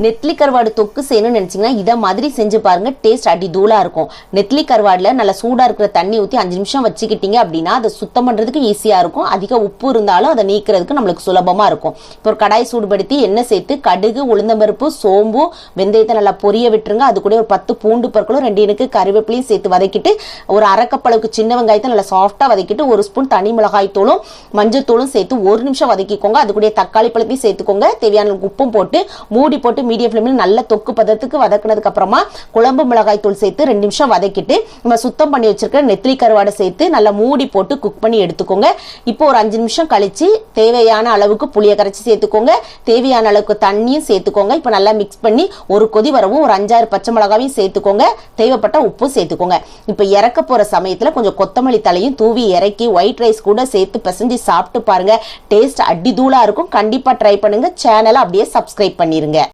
நெத்திலி கருவாடு தொக்கு செய்யணும்னு நினைச்சீங்கன்னா இதை மாதிரி செஞ்சு பாருங்க. டேஸ்ட் அடி தூளா இருக்கும். நெத்திலி கருவாடுல நல்லா சூடா இருக்கிற தண்ணி ஊற்றி 5 நிமிஷம் வச்சுக்கிட்டீங்க அப்படின்னா அதை சுத்தம் பண்றதுக்கு ஈஸியா இருக்கும். அதிக உப்பு இருந்தாலும் அதை நீக்கிறதுக்கு நம்மளுக்கு சுலபமா இருக்கும். இப்போ ஒரு கடாய் சூடுபடுத்தி எண்ணெய் சேர்த்து கடுகு, உளுந்தம்பருப்பு, சோம்பு, வெந்தயத்தை நல்லா பொரிய விட்டுருங்க. அது கூட ஒரு 10 பூண்டு பற்களும் 2 இனுக்கு கறிவேப்பிலையும் சேர்த்து வதக்கிட்டு ஒரு அரை கப் அளவுக்கு சின்ன வெங்காயத்தை நல்லா சாஃப்டா வதக்கிட்டு 1 ஸ்பூன் தனி மிளகாய் தூளும் மஞ்சள் தூளும் சேர்த்து 1 நிமிஷம் வதக்கிக்கோங்க. அது கூட தக்காளி பழத்தையும் சேர்த்துக்கோங்க. தேவையான உப்பும் போட்டு மூடி போட்டு மீடியம் ஃப்ளேமில் நல்ல தொக்கு பதத்துக்கு வதக்குனதுக்கு அப்புறமா குழம்பு மிளகாய் தூள் சேர்த்து 2 நிமிஷம் வதக்கிட்டு நம்ம சுத்தம் பண்ணி வச்சிருக்கிற நெத்திலி கருவாடை சேர்த்து நல்லா மூடி போட்டு குக் பண்ணி எடுத்துக்கோங்க. இப்போ ஒரு 5 நிமிஷம் கழிச்சு தேவையான அளவுக்கு புளியை கரைச்சி சேர்த்துக்கோங்க. தேவையான அளவுக்கு தண்ணியும் சேர்த்துக்கோங்க. இப்போ நல்லா மிக்ஸ் பண்ணி ஒரு கொதி வரவும் ஒரு 5-6 பச்சை மிளகாவையும் சேர்த்துக்கோங்க. தேவைப்பட்ட உப்பு சேர்த்துக்கோங்க. இப்போ இறக்க போற சமயத்துல கொஞ்சம் கொத்தமல்லி தலையும் தூவி இறக்கி ஒயிட் ரைஸ் கூட சேர்த்து பிசைஞ்சு சாப்பிட்டு பாருங்க. டேஸ்ட் அடி தூளா இருக்கும். கண்டிப்பா ட்ரை பண்ணுங்க. சேனலை அப்படியே சப்ஸ்கிரைப் பண்ணிருங்க.